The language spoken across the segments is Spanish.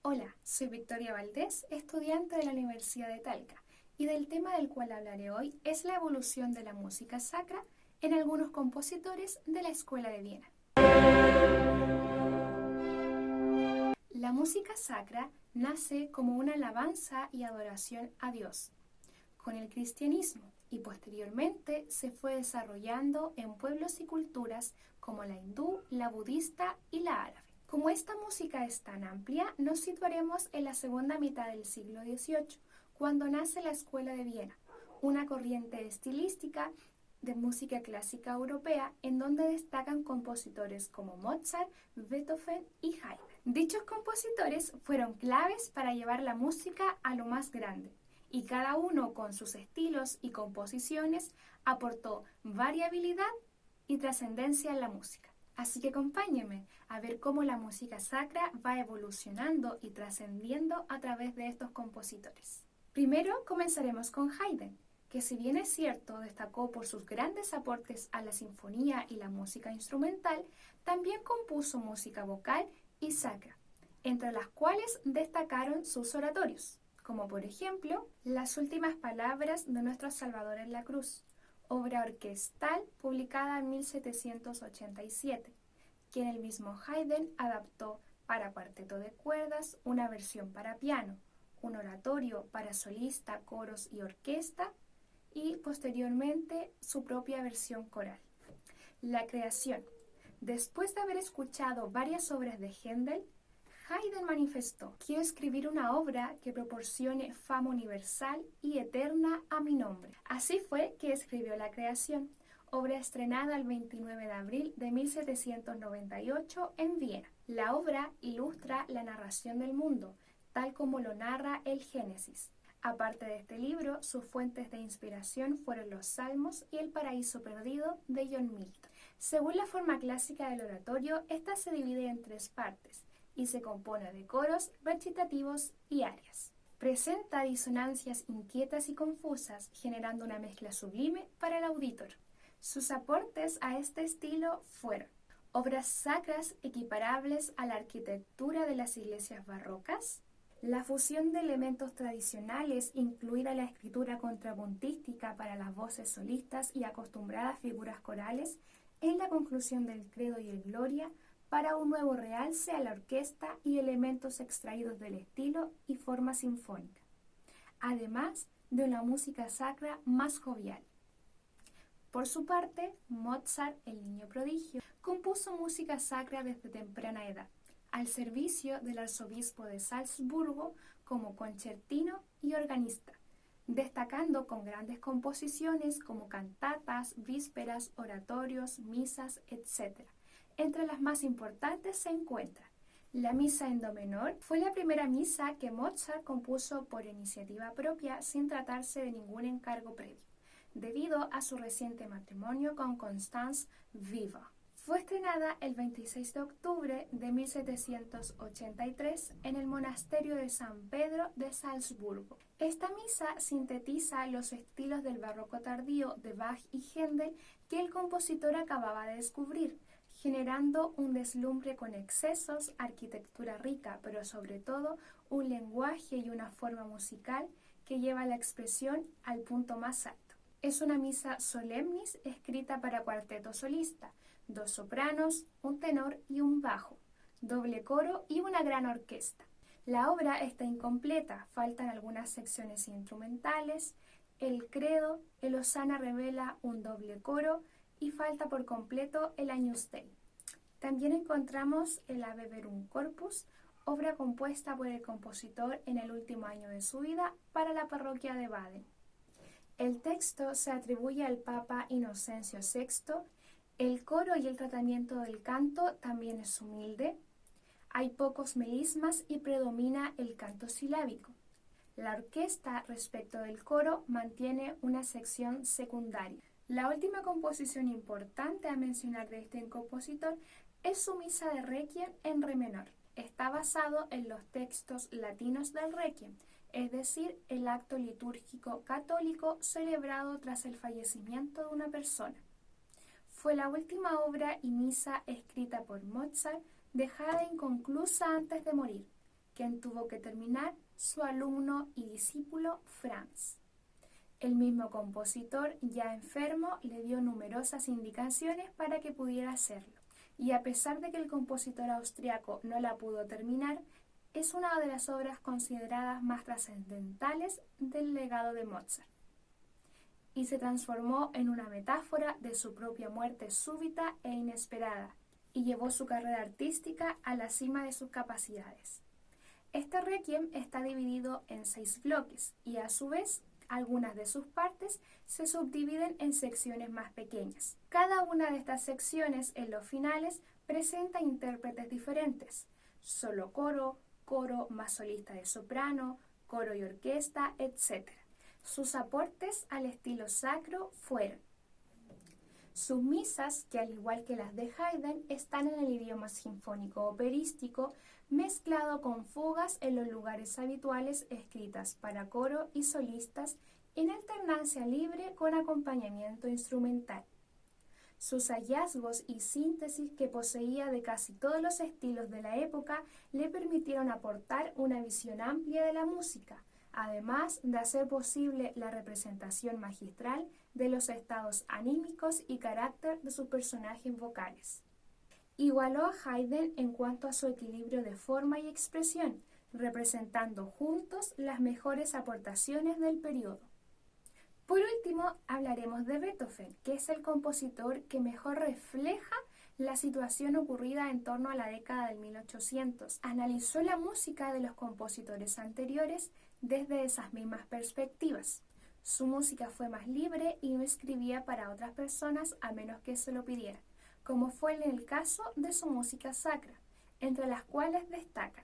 Hola, soy Victoria Valdés, estudiante de la Universidad de Talca, y del tema del cual hablaré hoy es la evolución de la música sacra en algunos compositores de la Escuela de Viena. La música sacra nace como una alabanza y adoración a Dios, con el cristianismo, y posteriormente se fue desarrollando en pueblos y culturas como la hindú, la budista y la árabe. Como esta música es tan amplia, nos situaremos en la segunda mitad del siglo XVIII, cuando nace la Escuela de Viena, una corriente estilística de música clásica europea en donde destacan compositores como Mozart, Beethoven y Haydn. Dichos compositores fueron claves para llevar la música a lo más grande, y cada uno con sus estilos y composiciones aportó variabilidad y trascendencia en la música. Así que acompáñenme a ver cómo la música sacra va evolucionando y trascendiendo a través de estos compositores. Primero comenzaremos con Haydn, que si bien es cierto destacó por sus grandes aportes a la sinfonía y la música instrumental, también compuso música vocal y sacra, entre las cuales destacaron sus oratorios, como por ejemplo Las últimas palabras de nuestro Salvador en la cruz, obra orquestal publicada en 1787, que el mismo Haydn adaptó para cuarteto de cuerdas, una versión para piano, un oratorio para solista, coros y orquesta, y posteriormente su propia versión coral. La creación. Después de haber escuchado varias obras de Händel, Haydn manifestó: quiero escribir una obra que proporcione fama universal y eterna a mi nombre. Así fue que escribió La Creación, obra estrenada el 29 de abril de 1798 en Viena. La obra ilustra la narración del mundo, tal como lo narra el Génesis. Aparte de este libro, sus fuentes de inspiración fueron los Salmos y El Paraíso Perdido de John Milton. Según la forma clásica del oratorio, esta se divide en tres partes y se compone de coros, recitativos y arias. Presenta disonancias inquietas y confusas, generando una mezcla sublime para el auditor. Sus aportes a este estilo fueron obras sacras equiparables a la arquitectura de las iglesias barrocas, la fusión de elementos tradicionales, incluida la escritura contrapuntística para las voces solistas y acostumbradas figuras corales, en la conclusión del credo y el gloria, para un nuevo realce a la orquesta y elementos extraídos del estilo y forma sinfónica, además de una música sacra más jovial. Por su parte, Mozart, el niño prodigio, compuso música sacra desde temprana edad, al servicio del arzobispo de Salzburgo como concertino y organista, destacando con grandes composiciones como cantatas, vísperas, oratorios, misas, etc. Entre las más importantes se encuentra la Misa en Do menor. Fue la primera misa que Mozart compuso por iniciativa propia sin tratarse de ningún encargo previo, debido a su reciente matrimonio con Constance Viva. Fue estrenada el 26 de octubre de 1783 en el monasterio de San Pedro de Salzburgo. Esta misa sintetiza los estilos del barroco tardío de Bach y Händel que el compositor acababa de descubrir, generando un deslumbre con excesos, arquitectura rica, pero sobre todo un lenguaje y una forma musical que lleva la expresión al punto más alto. Es una misa solemnis escrita para cuarteto solista, dos sopranos, un tenor y un bajo, doble coro y una gran orquesta. La obra está incompleta, faltan algunas secciones instrumentales, el credo, el Hosanna revela un doble coro y falta por completo el Agnus Dei. También encontramos el Ave Verum Corpus, obra compuesta por el compositor en el último año de su vida para la parroquia de Baden. El texto se atribuye al Papa Inocencio VI. El coro y el tratamiento del canto también es humilde. Hay pocos melismas y predomina el canto silábico. La orquesta, respecto del coro, mantiene una sección secundaria. La última composición importante a mencionar de este compositor es su misa de Requiem en re menor. Está basado en los textos latinos del Requiem, es decir, el acto litúrgico católico celebrado tras el fallecimiento de una persona. Fue la última obra y misa escrita por Mozart, dejada inconclusa antes de morir, quien tuvo que terminar, su alumno y discípulo Franz. El mismo compositor, ya enfermo, le dio numerosas indicaciones para que pudiera hacerlo, y a pesar de que el compositor austriaco no la pudo terminar, es una de las obras consideradas más trascendentales del legado de Mozart, y se transformó en una metáfora de su propia muerte súbita e inesperada, y llevó su carrera artística a la cima de sus capacidades. Este requiem está dividido en 6 bloques, y a su vez, algunas de sus partes se subdividen en secciones más pequeñas. Cada una de estas secciones, en los finales, presenta intérpretes diferentes: solo coro, coro más solista de soprano, coro y orquesta, etc. Sus aportes al estilo sacro fueron: sus misas, que al igual que las de Haydn, están en el idioma sinfónico operístico, mezclado con fugas en los lugares habituales escritas para coro y solistas, en alternancia libre con acompañamiento instrumental. Sus hallazgos y síntesis, que poseía de casi todos los estilos de la época, le permitieron aportar una visión amplia de la música, además de hacer posible la representación magistral de los estados anímicos y carácter de sus personajes vocales. Igualó a Haydn en cuanto a su equilibrio de forma y expresión, representando juntos las mejores aportaciones del periodo. Por último, hablaremos de Beethoven, que es el compositor que mejor refleja la situación ocurrida en torno a la década del 1800. Analizó la música de los compositores anteriores desde esas mismas perspectivas. Su música fue más libre y no escribía para otras personas a menos que se lo pidieran, como fue en el caso de su música sacra, entre las cuales destacan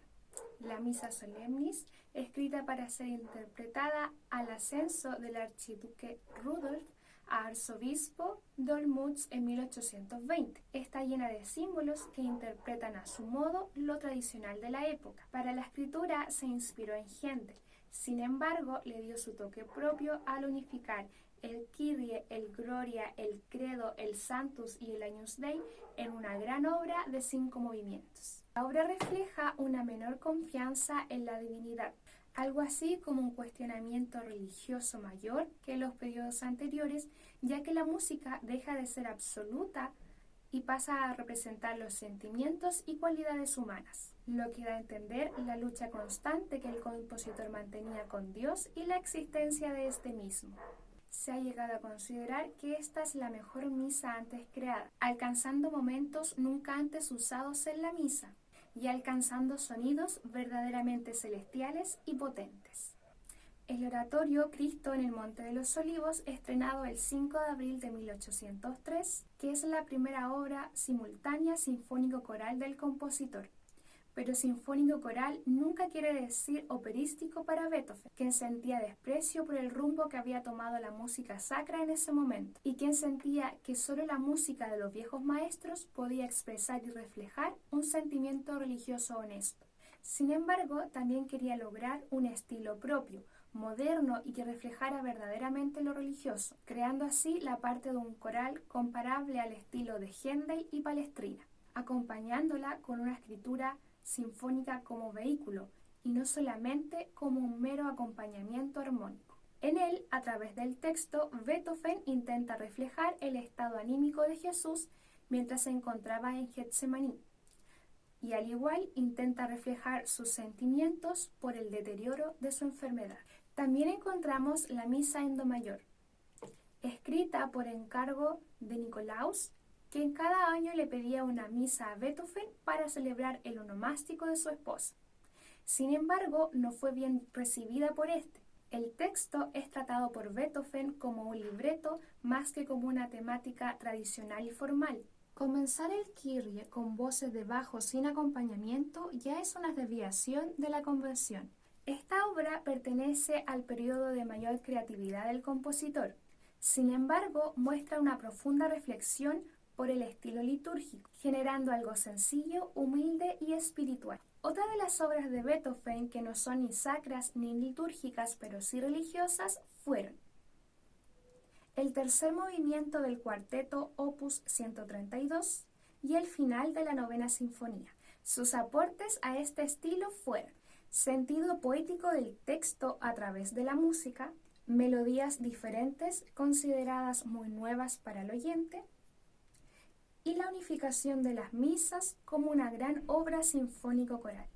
la Misa Solemnis, escrita para ser interpretada al ascenso del archiduque Rudolf a arzobispo de Olmütz en 1820. Está llena de símbolos que interpretan a su modo lo tradicional de la época. Para la escritura se inspiró en Händel. Sin embargo, le dio su toque propio al unificar el Kyrie, el Gloria, el Credo, el Sanctus y el Agnus Dei en una gran obra de 5 movimientos. La obra refleja una menor confianza en la divinidad, algo así como un cuestionamiento religioso mayor que en los periodos anteriores, ya que la música deja de ser absoluta y pasa a representar los sentimientos y cualidades humanas, lo que da a entender la lucha constante que el compositor mantenía con Dios y la existencia de este mismo. Se ha llegado a considerar que esta es la mejor misa antes creada, alcanzando momentos nunca antes usados en la misa y alcanzando sonidos verdaderamente celestiales y potentes. El oratorio Cristo en el Monte de los Olivos, estrenado el 5 de abril de 1803, que es la primera obra simultánea sinfónico-coral del compositor. Pero sinfónico-coral nunca quiere decir operístico para Beethoven, quien sentía desprecio por el rumbo que había tomado la música sacra en ese momento, y quien sentía que solo la música de los viejos maestros podía expresar y reflejar un sentimiento religioso honesto. Sin embargo, también quería lograr un estilo propio, moderno y que reflejara verdaderamente lo religioso, creando así la parte de un coral comparable al estilo de Händel y Palestrina, acompañándola con una escritura sinfónica como vehículo y no solamente como un mero acompañamiento armónico. En él, a través del texto, Beethoven intenta reflejar el estado anímico de Jesús mientras se encontraba en Getsemaní, y al igual intenta reflejar sus sentimientos por el deterioro de su enfermedad. También encontramos la Misa en Do mayor, escrita por encargo de Nicolaus, que en cada año le pedía una misa a Beethoven para celebrar el onomástico de su esposa. Sin embargo, no fue bien recibida por este. El texto es tratado por Beethoven como un libreto más que como una temática tradicional y formal. Comenzar el Kyrie con voces de bajo sin acompañamiento ya es una desviación de la convención. Esta obra pertenece al periodo de mayor creatividad del compositor. Sin embargo, muestra una profunda reflexión por el estilo litúrgico, generando algo sencillo, humilde y espiritual. Otra de las obras de Beethoven que no son ni sacras ni litúrgicas, pero sí religiosas, fueron el tercer movimiento del cuarteto Opus 132 y el final de la novena sinfonía. Sus aportes a este estilo fueron sentido poético del texto a través de la música, melodías diferentes consideradas muy nuevas para el oyente, y la unificación de las misas como una gran obra sinfónico-coral.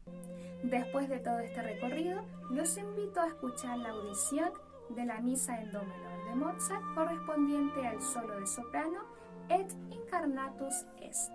Después de todo este recorrido, los invito a escuchar la audición de la misa en do menor de Mozart correspondiente al solo de soprano Et incarnatus est.